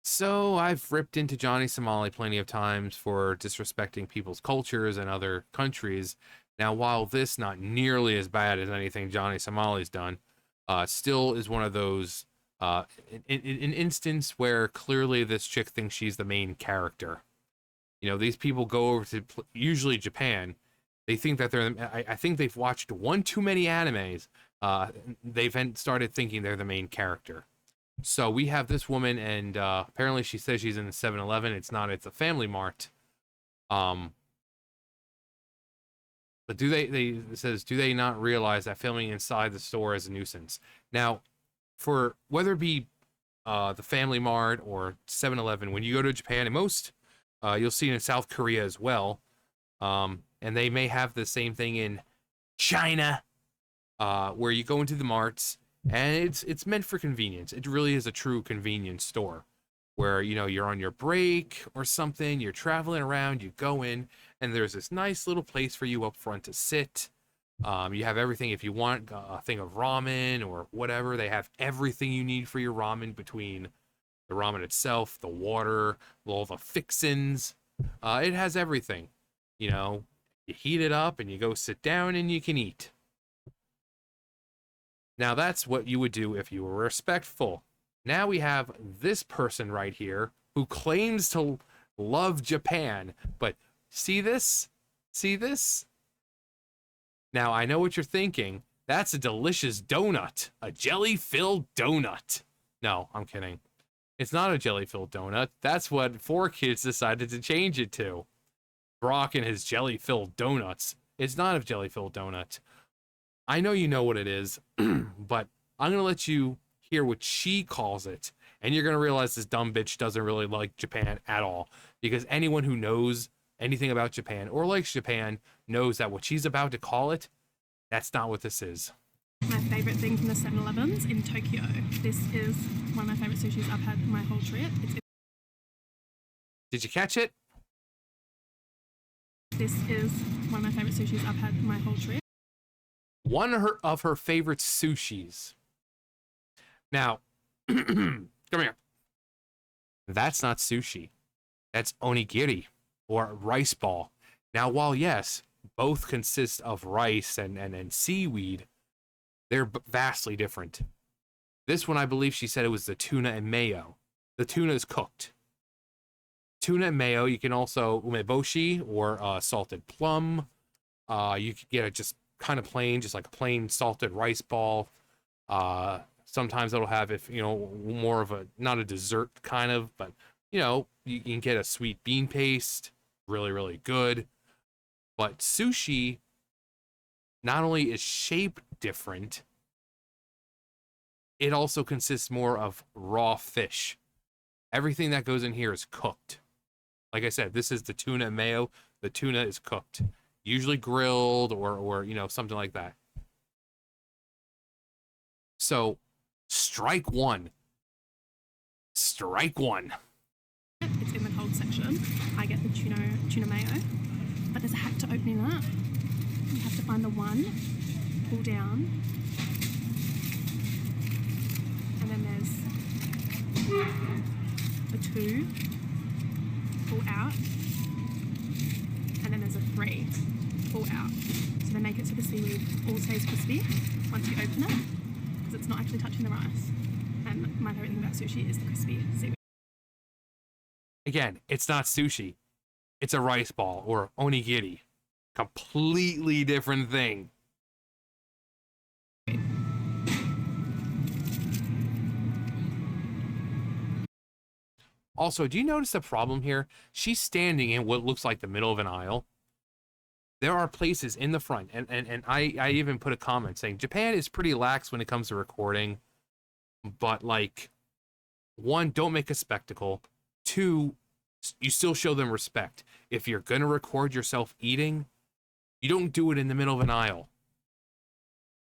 So I've ripped into Johnny Somali plenty of times for disrespecting people's cultures and other countries. Now, while this not nearly as bad as anything Johnny Somali's done, still is one of those an instance where clearly this chick thinks she's the main character. You know, these people go over to usually Japan. They think that they're. I think they've watched one too many animes. They've started thinking they're the main character. So we have this woman, and apparently she says she's in the 7-Eleven. It's not. It's a Family Mart. Um, but they it says, do they not realize that filming inside the store is a nuisance? Now, for whether it be the Family Mart or 7-Eleven, when you go to Japan, and most you'll see it in South Korea as well. And they may have the same thing in China, where you go into the marts and it's meant for convenience. It really is a true convenience store where you're on your break or something, you're traveling around, you go in, and there's this nice little place for you up front to sit. You have everything if you want a thing of ramen or whatever. They have everything you need for your ramen between the ramen itself, the water, all the fixins. It has everything. You know, you heat it up and you go sit down and you can eat. Now that's what you would do if you were respectful. Now we have this person right here who claims to love Japan, but see this? See this? Now I know what you're thinking. That's a delicious donut, a jelly-filled donut. No, I'm kidding. It's not a jelly-filled donut. That's what 4Kids decided to change it to. Brock and his jelly-filled donuts. It's not a jelly-filled donut. I know you know what it is, but I'm going to let you hear what she calls it. And you're going to realize this dumb bitch doesn't really like Japan at all. Because anyone who knows anything about Japan or likes Japan knows that what she's about to call it, that's not what this is. My favourite thing from the 7-Elevens in Tokyo. This is one of my favourite sushis I've had my whole trip. Did you catch it? This is one of my favourite sushis I've had my whole trip. One of her favorite sushis. Now, come here. That's not sushi. That's onigiri, or rice ball. Now, while yes, both consist of rice and seaweed, they're vastly different. This one, I believe she said it was the tuna and mayo. The tuna is cooked. Tuna and mayo, you can also umeboshi or salted plum. You could get it just kind of plain, just like a plain salted rice ball. Sometimes it'll have, if more of a, not a dessert kind of, but you can get a sweet bean paste, really, really good. But sushi not only is shaped different, it also consists more of raw fish. Everything that goes in here is cooked. Like I said, this is the tuna and mayo. The tuna is cooked, usually grilled or something like that. So, strike one. Strike one. It's in the cold section. I get the tuna mayo, but there's a hack to opening that. You have to find the one, pull down, and then there's a 2, pull out, and then there's a 3, pull out. So they make it so the seaweed all stays crispy once you open it, because it's not actually touching the rice. And my favourite thing about sushi is the crispy seaweed. Again, it's not sushi. It's a rice ball or onigiri. Completely different thing. Also, do you notice the problem here? She's standing in what looks like the middle of an aisle. There are places in the front, and I even put a comment saying Japan is pretty lax when it comes to recording, but like, 1, don't make a spectacle. 2, you still show them respect. If you're gonna record yourself eating, you don't do it in the middle of an aisle.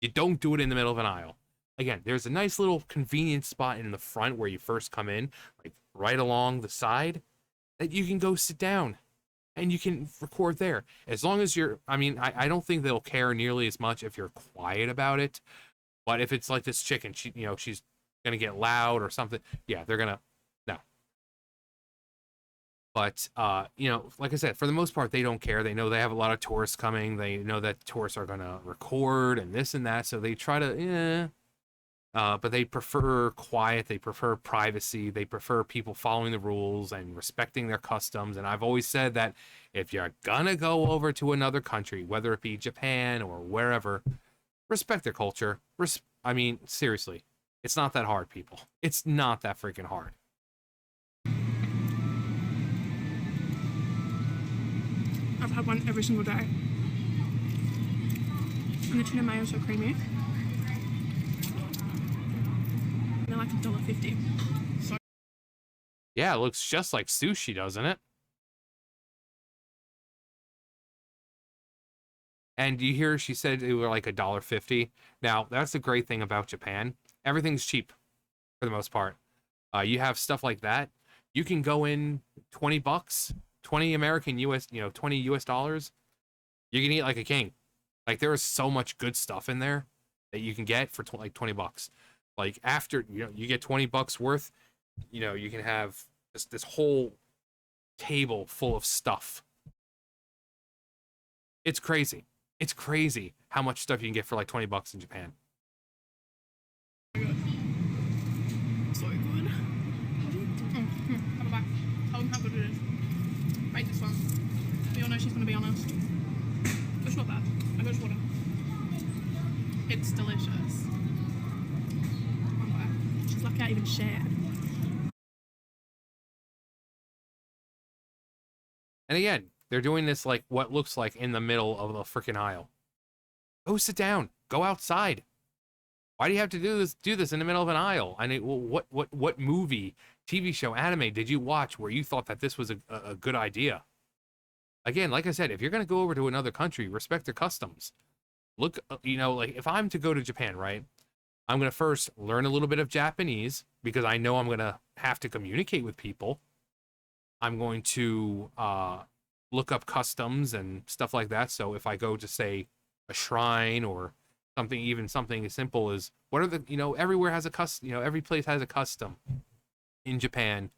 You don't do it in the middle of an aisle. Again, there's a nice little convenient spot in the front where you first come in, like right along the side, that you can go sit down and you can record there. As long as I don't think they'll care nearly as much if you're quiet about it. But if it's like this chicken, she's gonna get loud or something. Yeah, they're gonna, no. But you know, like I said, for the most part, they don't care. They know they have a lot of tourists coming. They know that tourists are gonna record and this and that, so they try to, but they prefer quiet. They prefer privacy. They prefer people following the rules and respecting their customs. And I've always said that if you're gonna go over to another country, whether it be Japan or wherever, respect their culture. I mean, seriously, it's not that hard, people. It's not that freaking hard. I've had one every single day. And the tuna mayo is so creamy. And they're like $1.50. So Yeah, it looks just like sushi, doesn't it? And you hear she said it were like $1.50. Now, that's the great thing about Japan. Everything's cheap for the most part. You have stuff like that. You can go in $20, 20 American US, 20 US dollars. You can eat like a king. Like there is so much good stuff in there that you can get for like $20. Like after, you get $20 worth, you can have this whole table full of stuff. It's crazy. It's crazy how much stuff you can get for like $20 in Japan. so good. Have a bite. Tell them how good it is. Rate this one. We all know she's gonna be honest. It's not bad. I got water. It's delicious. One bite. She's lucky I even shared. And again, they're doing this like what looks like in the middle of the freaking aisle. Go sit down. Go outside. Why do you have to do this in the middle of an aisle? I mean, what movie, TV show, anime did you watch where you thought that this was a good idea? Again, like I said, if you're going to go over to another country, respect their customs. Look, like if I'm to go to Japan, right? I'm going to first learn a little bit of Japanese because I know I'm going to have to communicate with people. I'm going to look up customs and stuff like that. So if I go to, say, a shrine or something as simple as what are the, everywhere has a custom, every place has a custom in Japan.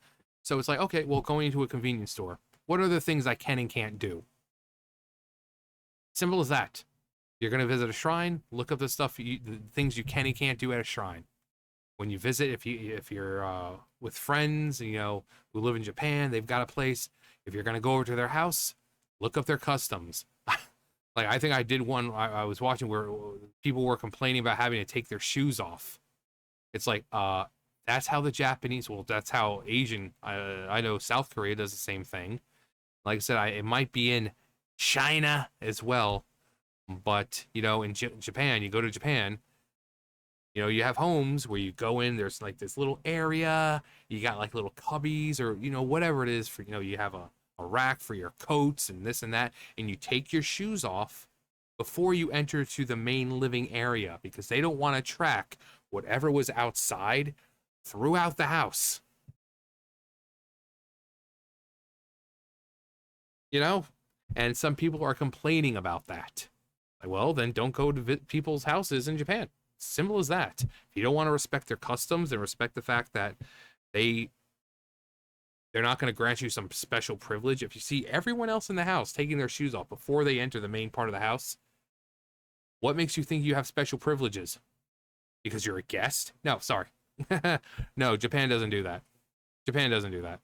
So it's like, okay, well, going into a convenience store, what are the things I can and can't do? Simple as that. You're going to visit a shrine, look up the things you can and can't do at a shrine. When you visit, if you're with friends, who live in Japan, they've got a place. If you're going to go over to their house, look up their customs. Like, I think I did one I was watching where people were complaining about having to take their shoes off. It's like, that's how the Japanese, well, that's how Asian, I know South Korea does the same thing. Like I said, it might be in China as well. But, in Japan, you go to Japan, you have homes where you go in, there's like this little area, you got like little cubbies or, whatever it is for, you have a rack for your coats and this and that, and you take your shoes off before you enter to the main living area because they don't want to track whatever was outside throughout the house. And some people are complaining about that. Like, well, then don't go to people's houses in Japan. Simple as that. If you don't want to respect their customs and respect the fact that they're not going to grant you some special privilege. If you see everyone else in the house taking their shoes off before they enter the main part of the house, what makes you think you have special privileges? Because you're a guest? No, sorry. No, Japan doesn't do that. Japan doesn't do that.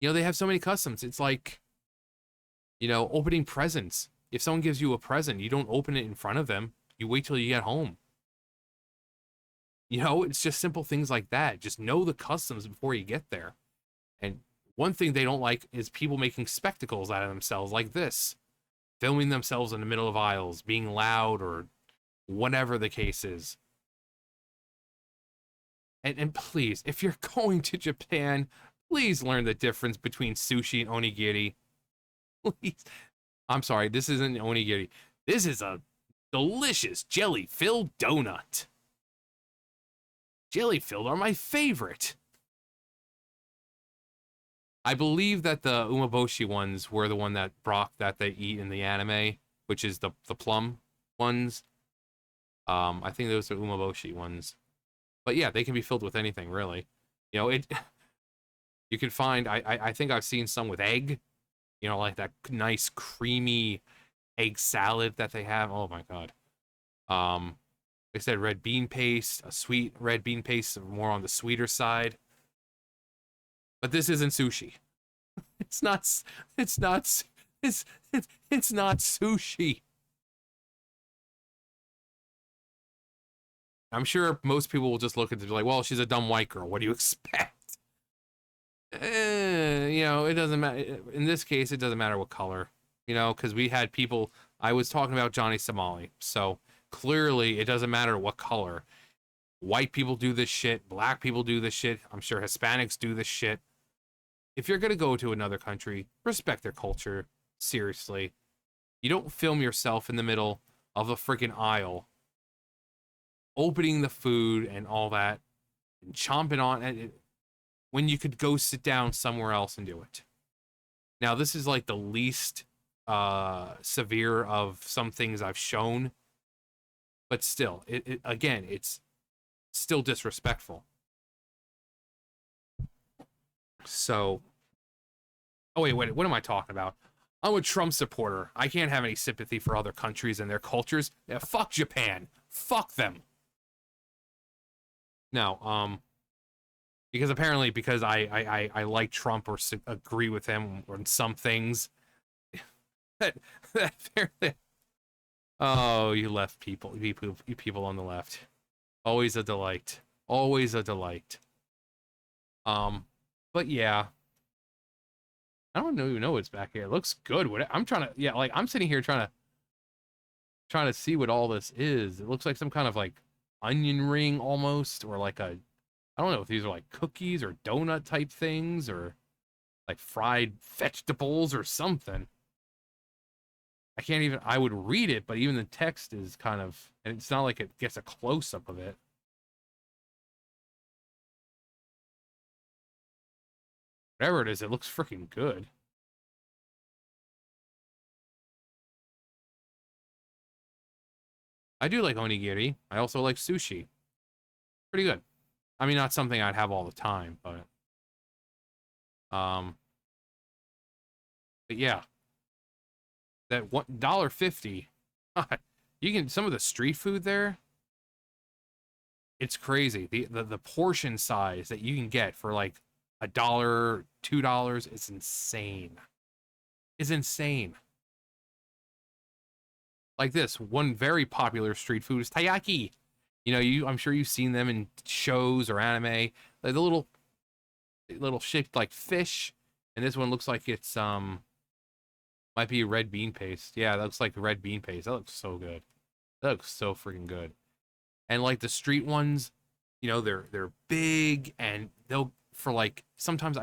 They have so many customs. It's like, opening presents. If someone gives you a present, you don't open it in front of them. You wait till you get home. It's just simple things like that. Just know the customs before you get there. And one thing they don't like is people making spectacles out of themselves like this. Filming themselves in the middle of aisles, being loud or whatever the case is. And please, if you're going to Japan, please learn the difference between sushi and onigiri. Please. I'm sorry, this isn't onigiri. This is a delicious jelly-filled donut. Jelly-filled are my favorite. I believe that the umeboshi ones were the one that they eat in the anime, which is the plum ones. I think those are umeboshi ones. But yeah, they can be filled with anything, really. It You can find, I think I've seen some with egg, you know, like that nice creamy egg salad that they have. Oh my God. Um, they said red bean paste, a sweet red bean paste, more on the sweeter side. But this isn't sushi. It's not, it's not, it's not sushi. I'm sure most people will just look at it and be like, well, she's a dumb white girl. What do you expect? You know, it doesn't matter. In this case, it doesn't matter what color, you know, because we had people, I was talking about Johnny Somali. So clearly, it doesn't matter what color. White people do this shit. Black people do this shit. I'm sure Hispanics do this shit. If you're going to go to another country, respect their culture. Seriously. You don't film yourself in the middle of a freaking aisle, opening the food and all that, and chomping on it when you could go sit down somewhere else and do it. Now, this is like the least severe of some things I've shown, but still, again, it's still disrespectful. So, oh wait, what am I talking about? I'm a Trump supporter. I can't have any sympathy for other countries and their cultures. Yeah, fuck Japan. Fuck them. No, because apparently because I like Trump or agree with him on some things. Oh, you left people, you people on the left. Always a delight. Always a delight. But yeah. I don't even know what's back here. It looks good. I'm trying to, yeah, like I'm sitting here trying to see what all this is. It looks like some kind of like onion ring almost, or like a, I don't know if these are like cookies or donut type things or like fried vegetables or something. I can't even, I would read it, but even the text is kind of, and it's not like it gets a close up of it. Whatever it is, it looks freaking good. I do like onigiri. I also like sushi. Pretty good. I mean, not something I'd have all the time, um, but yeah, that $1.50. You can, some of the street food there, it's crazy. The portion size that you can get for like $1, $2, it's insane. It's insane. Like this one very popular street food is taiyaki. You know, I'm sure you've seen them in shows or anime. Like the little shaped like fish, and this one looks like it's might be red bean paste. Yeah, that looks like red bean paste. That looks so good. That looks so freaking good. And like the street ones, you know, they're big and they'll for like sometimes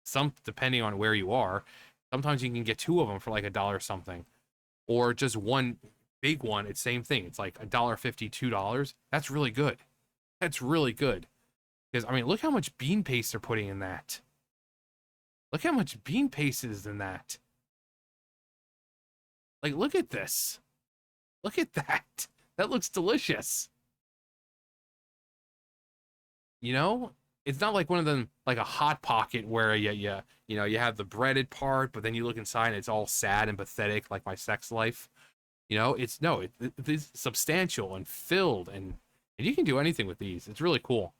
some depending on where you are, sometimes you can get two of them for like $1 something, or just one big one. It's same thing. It's like $1.50, $2. That's really good. That's really good. Because I mean, look how much bean paste they're putting in that. Look how much bean paste is in that. Like, look at this. Look at that. That looks delicious. You know, it's not like one of them, like a Hot Pocket where you know, you have the breaded part, but then you look inside and it's all sad and pathetic, like my sex life. You know, it's no, it's substantial and filled, and you can do anything with these. It's really cool.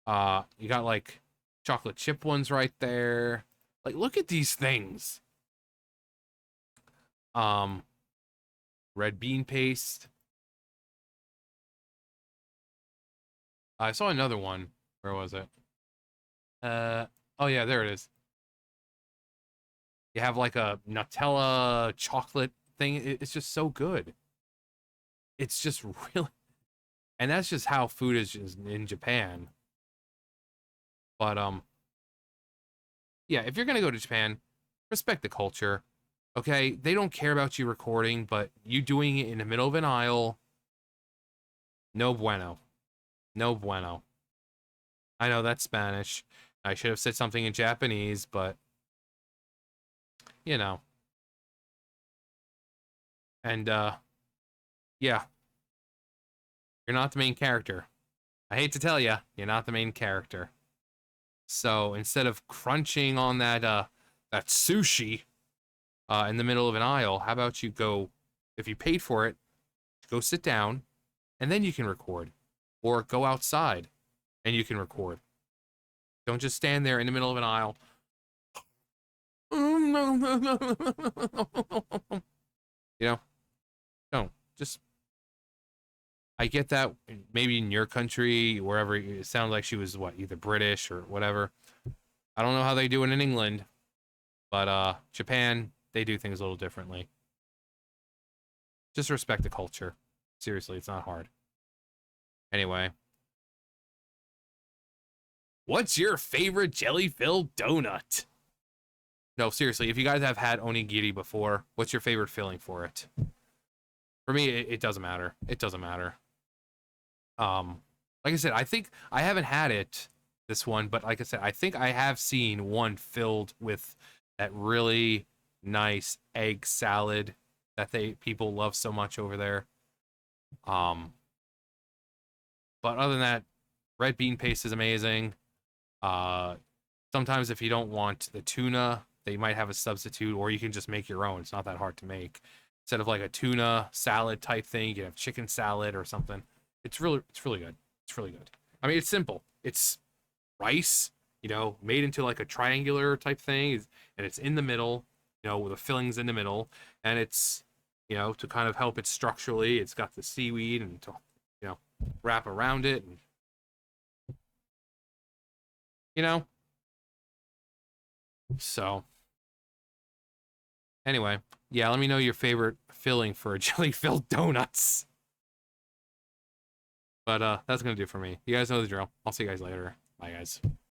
You got like chocolate chip ones right there. Like, look at these things. Um, red bean paste. I saw another one. Where was it? Oh yeah, there it is. You have like a Nutella chocolate thing. It's just so good. It's just really, and that's just how food is in Japan. But yeah, if you're gonna go to Japan, respect the culture. Okay, they don't care about you recording, but you doing it in the middle of an aisle, no bueno, no bueno. I know that's Spanish. I should have said something in Japanese, but you know. And yeah, you're not the main character. I hate to tell you, you're not the main character. So instead of crunching on that sushi in the middle of an aisle, how about you go, if you paid for it, go sit down, and then you can record, or go outside, and you can record. Don't just stand there in the middle of an aisle. You know, don't just. I get that maybe in your country, wherever it sounds like she was what, either British or whatever. I don't know how they do it in England, but Japan, they do things a little differently. Just respect the culture. Seriously, it's not hard. Anyway, what's your favorite jelly-filled donut? No, seriously, if you guys have had onigiri before, what's your favorite filling for it? For me, it doesn't matter. It doesn't matter. Like I said, I think I haven't had it, this one, but like I said, I think I have seen one filled with that really nice egg salad that people love so much over there. Um, but other than that, red bean paste is amazing. Uh, Sometimes if you don't want the tuna, they might have a substitute, or you can just make your own. It's not that hard to make. Instead of like a tuna salad type thing, you can have chicken salad or something. It's really good. It's really good. I mean, it's simple. It's rice, made into like a triangular type thing, and it's in the middle, with the fillings in the middle, and it's, to kind of help it structurally, it's got the seaweed and to, wrap around it, and, so anyway, yeah, let me know your favorite filling for jelly-filled donuts. But that's gonna do it for me. You guys know the drill. I'll see you guys later. Bye, guys.